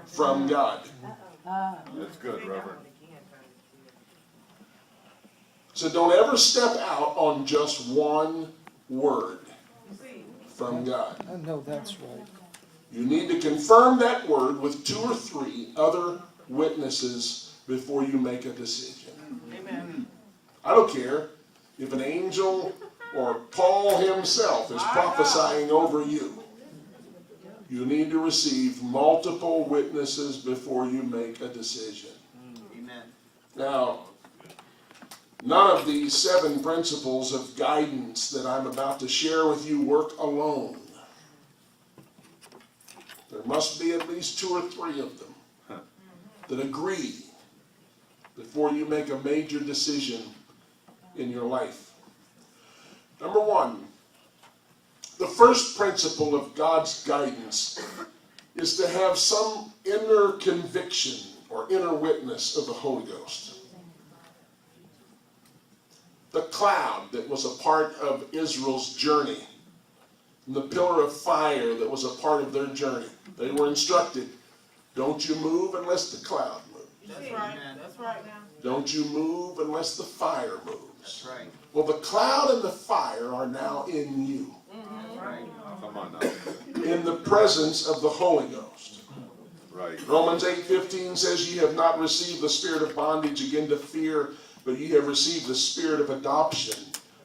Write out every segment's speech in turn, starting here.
from God. That's good, Reverend. So don't ever step out on just one word from God. I know that's right. You need to confirm that word with 2 or 3 other witnesses before you make a decision. Amen. I don't care if an angel or Paul himself is prophesying over you. You need to receive multiple witnesses before you make a decision. Amen. Now, none of these 7 principles of guidance that I'm about to share with you work alone. There must be at least 2 or 3 of them that agree before you make a major decision in your life. Number 1, the first principle of God's guidance is to have some inner conviction or inner witness of the Holy Ghost. The cloud that was a part of Israel's journey, and the pillar of fire that was a part of their journey. They were instructed, don't you move unless the cloud moves. That's right. That's right now. Don't you move unless the fire moves. That's right. Well, the cloud and the fire are now in you, That's right. Come on now. in the presence of the Holy Ghost. Right. Romans 8:15 says, ye have not received the spirit of bondage again to fear, but ye have received the spirit of adoption,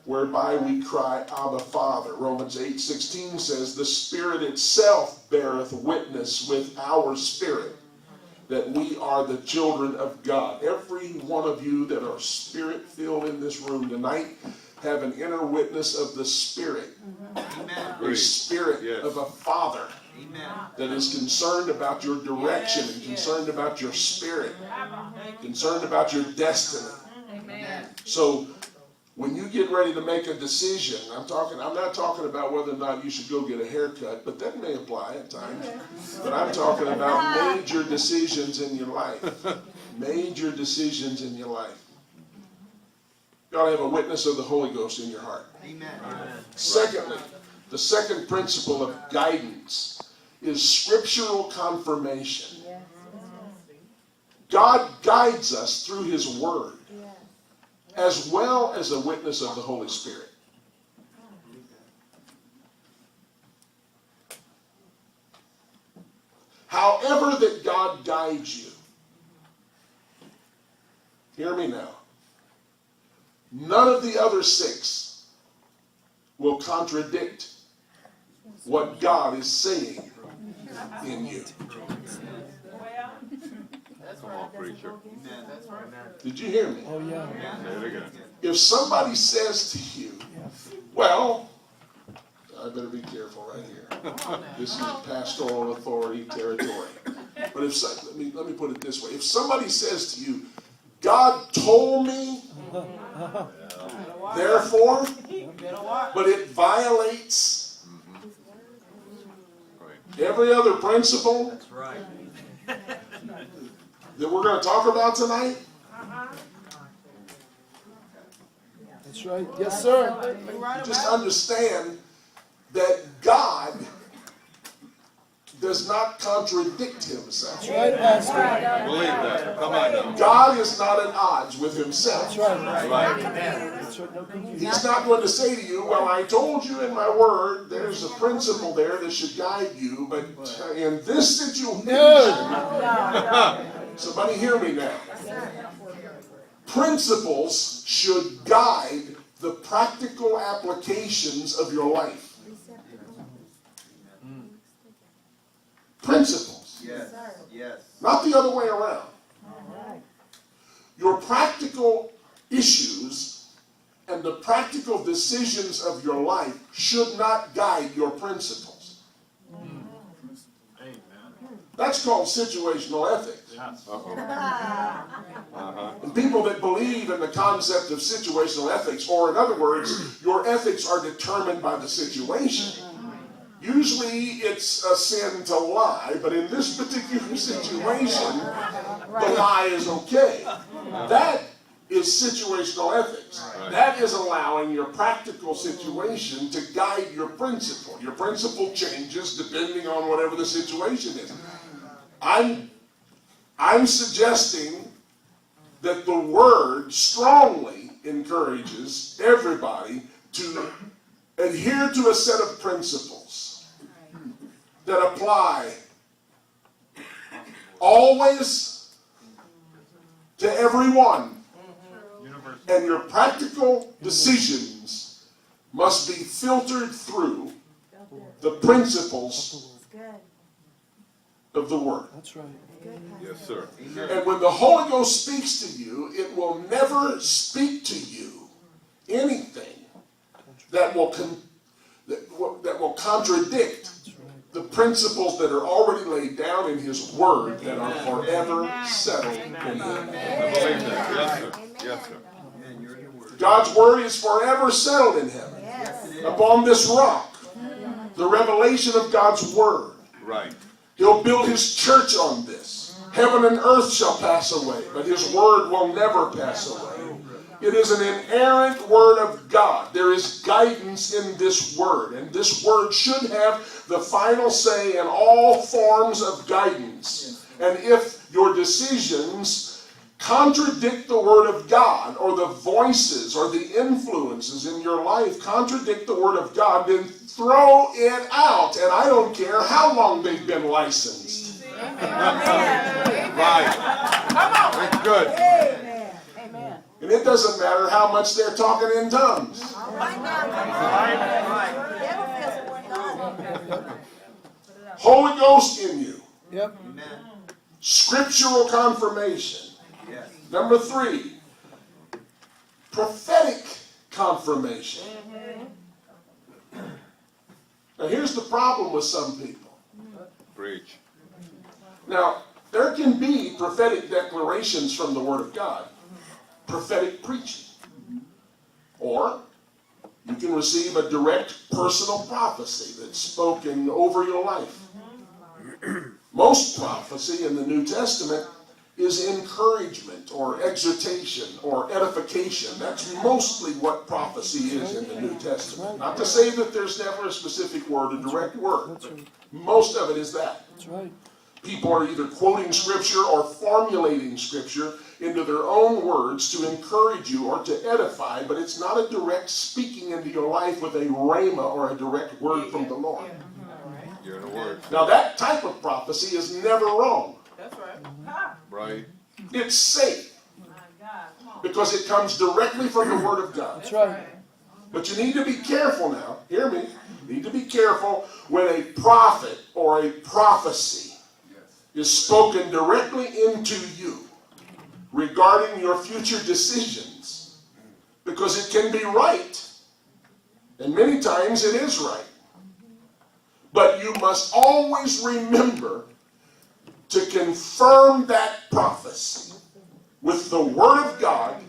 whereby we cry, Abba, Father. Romans 8:16 says, the Spirit itself beareth witness with our spirit that we are the children of God. Every one of you that are spirit-filled in this room tonight have an inner witness of the Spirit. Amen. The Spirit Yes. of a Father Amen. that is concerned about your direction and concerned about your spirit, concerned about your destiny. Amen. So when you get ready to make a decision, I'm not talking about whether or not you should go get a haircut, but that may apply at times. But I'm talking about major decisions in your life. Major decisions in your life. You ought to have a witness of the Holy Ghost in your heart. Amen. Secondly, the second principle of guidance is scriptural confirmation. God guides us through His Word, as well as a witness of the Holy Spirit. However that God guides you, hear me now, none of the other 6 will contradict what God is saying in you. Come on, preacher. Amen. That's right. Did you hear me? Oh, yeah. Say it again. If somebody says to you, well, I better be careful right here. This is pastoral authority territory. But let me put it this way. If somebody says to you, God told me, therefore, but it violates every other principle That's right. that we're going to talk about tonight, That's right. Yes, sir. just understand that God does not contradict Himself. That's right, Pastor. Believe that. Come on now. God is not at odds with Himself. That's right. Right. That's right. No confusion. He's not going to say to you, well, I told you in my word, there's a principle there that should guide you, but in this situation, No. somebody hear me now. Principles should guide the practical applications of your life. Principles, Yes. Yes. not the other way around. Your practical issues and the practical decisions of your life should not guide your principles. That's called situational ethics. And people that believe in the concept of situational ethics, or in other words, your ethics are determined by the situation. Usually it's a sin to lie, but in this particular situation, the lie is okay. That is situational ethics. That is allowing your practical situation to guide your principle. Your principle changes depending on whatever the situation is. I'm suggesting that the word strongly encourages everybody to adhere to a set of principles that apply always to everyone. And your practical decisions must be filtered through the principles of the Word. That's right. Yes, sir. And when the Holy Ghost speaks to you, it will never speak to you anything that will contradict the principles that are already laid down in His Word that are forever settled in Him. I believe that. Yes, sir. Yes, sir. God's Word is forever settled in Him. Upon this rock, the revelation of God's Word. Right. He'll build His church on this. Heaven and earth shall pass away, but His Word will never pass away. It is an inerrant Word of God. There is guidance in this Word, and this Word should have the final say in all forms of guidance. And if your decisions contradict the Word of God, or the voices or the influences in your life contradict the Word of God, then throw it out. And I don't care how long they've been licensed. Right. That's good. Amen. And it doesn't matter how much they're talking in tongues. Holy Ghost in you. Yep. Scriptural confirmation. Yes. Number 3, prophetic confirmation. Now here's the problem with some people. Preach. Now, there can be prophetic declarations from the Word of God, prophetic preaching. Or you can receive a direct personal prophecy that's spoken over your life. Most prophecy in the New Testament is encouragement or exhortation or edification. That's mostly what prophecy is in the New Testament. Not to say that there's never a specific word, a direct word, That's but right. most of it is that. That's right. People are either quoting Scripture or formulating Scripture into their own words to encourage you or to edify, but it's not a direct speaking into your life with a rhema or a direct word from the Lord. You're in the Word. Now that type of prophecy is never wrong. That's right. Right. It's safe My God, come on. because it comes directly from the Word of God. That's right. But you need to be careful now. Hear me. You need to be careful when a prophet or a prophecy is spoken directly into you regarding your future decisions, because it can be right, and many times it is right. But you must always remember to confirm that prophecy with the Word of God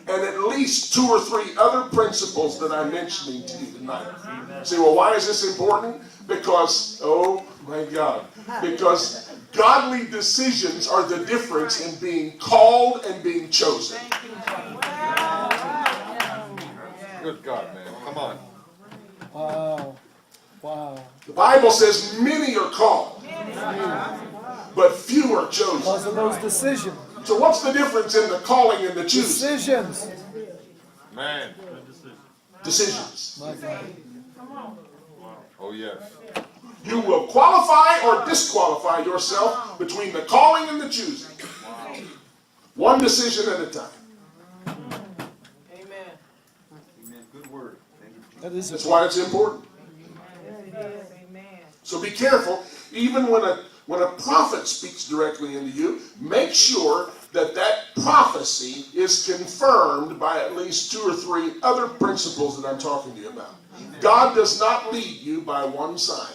and at least 2 or 3 other principles that I'm mentioning to you tonight. Say, well, why is this important? Because, oh my God, because godly decisions are the difference in being called and being chosen. Good God, man. Come on. Wow. Wow. The Bible says many are called, but few are chosen. Because of those decisions. So what's the difference in the calling and the choosing? Decisions. Man. Decisions. My God. Oh, yes. You will qualify or disqualify yourself between the calling and the choosing. One decision at a time. Amen. Amen. Good word. Thank you. That is That's it. why it's important. Amen. So be careful. Even when a prophet speaks directly into you, make sure that that prophecy is confirmed by at least 2 or 3 other principles that I'm talking to you about. God does not lead you by one sign.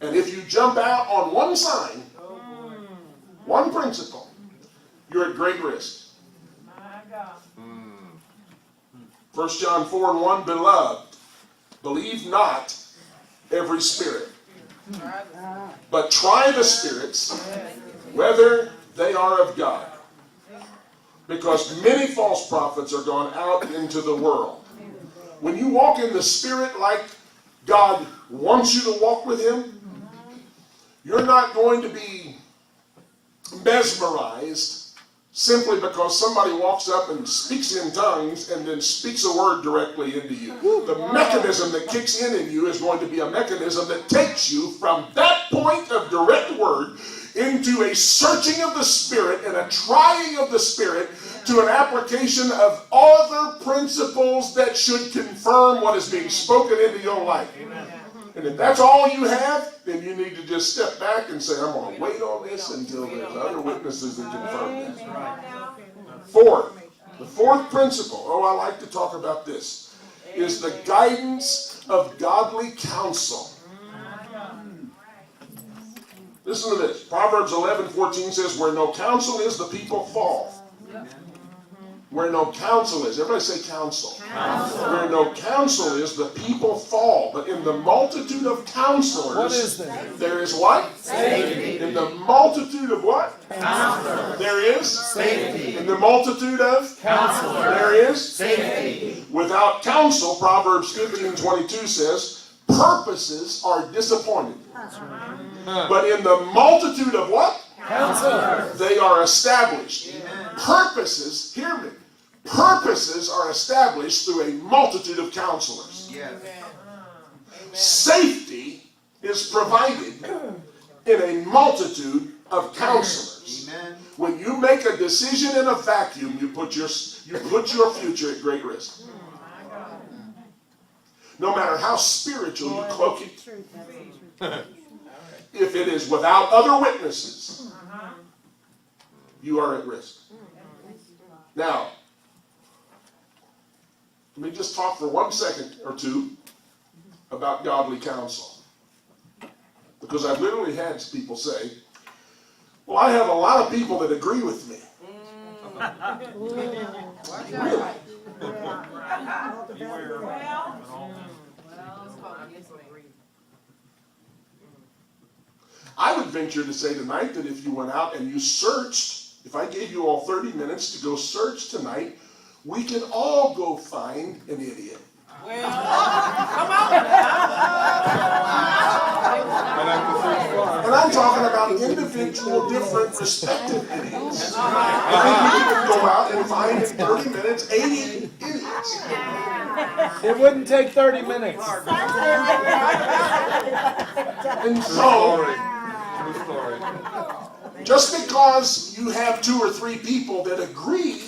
And if you jump out on one sign, one principle, you're at great risk. My God. 1 John 4:1, beloved, believe not every spirit, but try the spirits, whether they are of God. Because many false prophets are gone out into the world. When you walk in the Spirit like God wants you to walk with Him, You're not going to be mesmerized simply because somebody walks up and speaks in tongues and then speaks a word directly into you. The mechanism that kicks in you is going to be a mechanism that takes you from that point of direct word into a searching of the Spirit and a trying of the Spirit to an application of other principles that should confirm what is being spoken into your life. And if that's all you have, then you need to just step back and say, I'm going to wait on this until there's other witnesses that confirm that. The fourth principle, I like to talk about this, is the guidance of godly counsel. Listen to this. Proverbs 11:14 says, where no counsel is, the people fall. Where no counsel is, everybody say counsel. Where no counsel is, the people fall. But in the multitude of counselors, What is there? There is what? Safety. In the multitude of what? Counselors. There is? Safety. In the multitude of? Counselors. There is? Safety. Without counsel, Proverbs 15:22 says, purposes are disappointed. But in the multitude of what? Counselors. They are established. Purposes, hear me, purposes are established through a multitude of counselors. Yes. Safety is provided in a multitude of counselors. Amen. When you make a decision in a vacuum, you put your future at great risk. No matter how spiritual you cloak it, if it is without other witnesses, you are at risk. Now, let me just talk for 1 second or two about godly counsel. Because I've literally had people say, well, I have a lot of people that agree with me. Really? I would venture to say tonight that if you went out and you searched, if I gave you all 30 minutes to go search tonight, we can all go find an idiot. And I'm talking about individual, different, respective idiots. I think we could go out and find in 30 minutes 80 idiots. It wouldn't take 30 minutes. And so, True story. just because you have 2 or 3 people that agree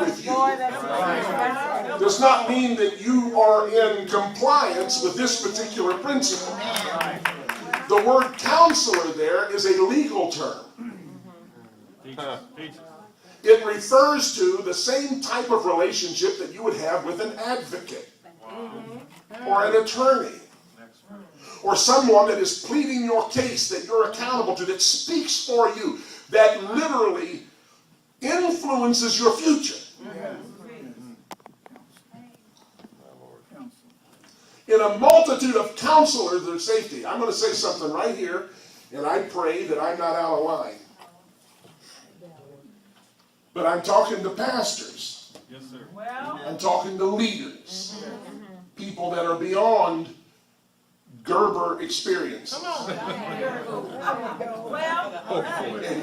with you does not mean that you are in compliance with this particular principle. The word counselor there is a legal term. It refers to the same type of relationship that you would have with an advocate or an attorney or someone that is pleading your case that you're accountable to, that speaks for you, that literally influences your future. In a multitude of counselors, there's safety. I'm going to say something right here, and I pray that I'm not out of line. But I'm talking to pastors. Yes, sir. I'm talking to leaders. People that are beyond Gerber experience. And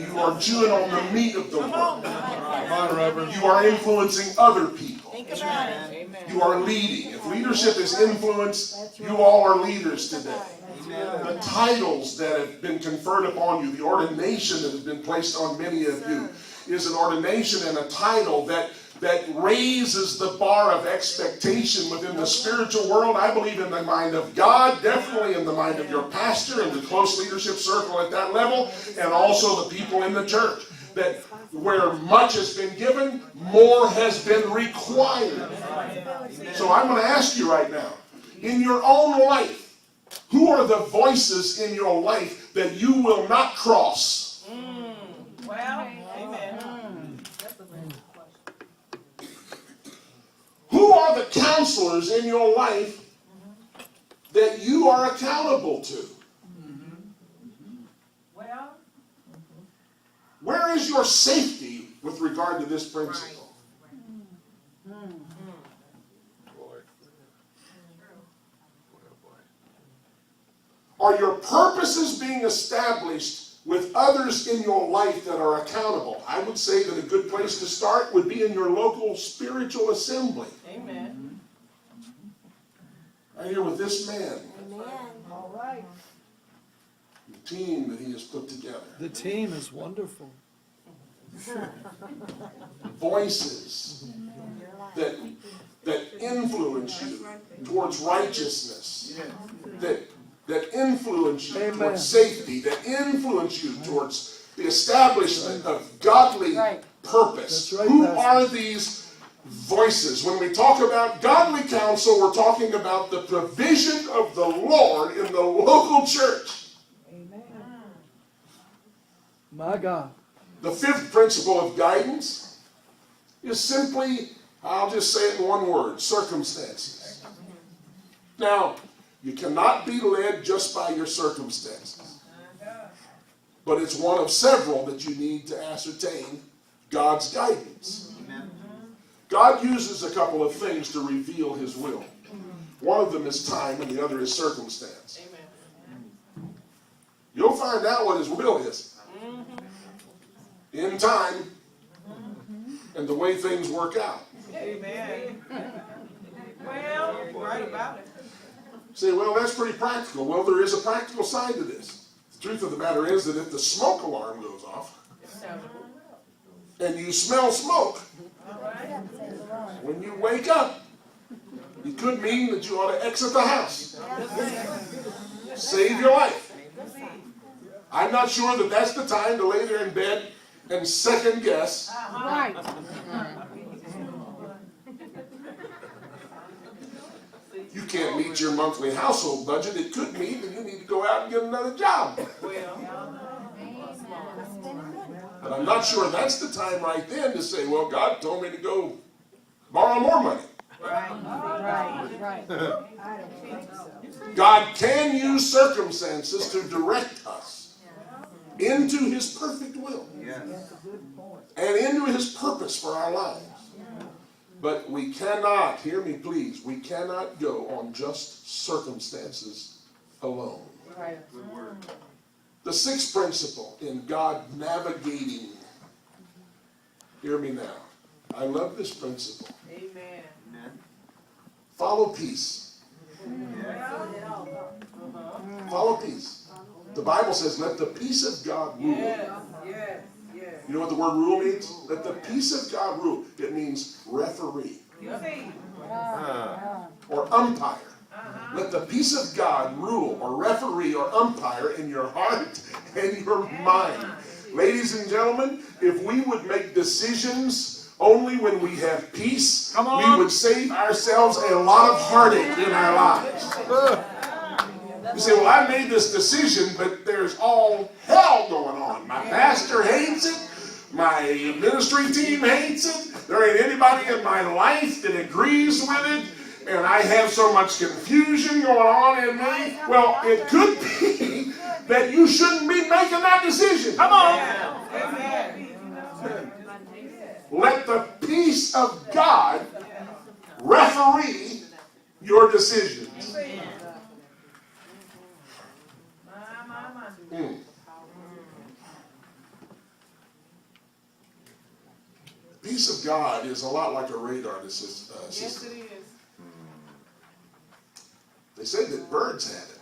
you are chewing on the meat of the word. Come on, Reverend. You are influencing other people. You are leading. If leadership is influence, you all are leaders today. The titles that have been conferred upon you, the ordination that has been placed on many of you, is an ordination and a title that raises the bar of expectation within the spiritual world. I believe in the mind of God, definitely in the mind of your pastor and the close leadership circle at that level, and also the people in the church. That where much has been given, more has been required. So I'm going to ask you right now, in your own life, who are the voices in your life that you will not cross? Who are the counselors in your life that you are accountable to? Where is your safety with regard to this principle? Are your purpose is being established with others in your life that are accountable. I would say that a good place to start would be in your local spiritual assembly. Amen. Right here with this man, All right. the team that he has put together. The team is wonderful. Voices that influence you towards righteousness, that influence you Amen. towards safety, that influence you towards the establishment of godly purpose. That's right, Who Pastor. are these voices? When we talk about godly counsel, we're talking about the provision of the Lord in the local church. Amen. My God. The fifth principle of guidance is simply, I'll just say it in one word, circumstances. Now, you cannot be led just by your circumstances, but it's one of several that you need to ascertain God's guidance. Amen. God uses a couple of things to reveal his will. One of them is time and the other is circumstance. Amen. You'll find out what his will is in time and the way things work out. Amen. Well, you're right about it. Say, well, that's pretty practical. Well, there is a practical side to this. The truth of the matter is that if the smoke alarm goes off and you smell smoke, All right. when you wake up, it could mean that you ought to exit the house. Save your life. I'm not sure that that's the time to lay there in bed and second guess. Right. You can't meet your monthly household budget. It could mean that you need to go out and get another job. But I'm not sure that's the time right then to say, well, God told me to go borrow more money. Right. God can use circumstances to direct us into his perfect will Yes. and into his purpose for our lives. But we cannot, hear me please, we cannot go on just circumstances alone. Good word. The sixth principle in God navigating, hear me now, I love this principle. Amen. Amen. Follow peace. Follow peace. The Bible says, let the peace of God rule. Yes. You know what the word rule means? Let the peace of God rule. It means referee You see. or umpire. Let the peace of God rule or referee or umpire in your heart and your mind. Ladies and gentlemen, if we would make decisions only when we have peace, we would save ourselves a lot of heartache in our lives. You say, well, I made this decision, but there's all hell going on. My pastor hates it. My ministry team hates it. There ain't anybody in my life that agrees with it. And I have so much confusion going on in me. Well, it could be that you shouldn't be making that decision. Come on. Let the peace of God referee your decisions. The peace of God is a lot like a radar system. Yes, it is. They say that birds have it.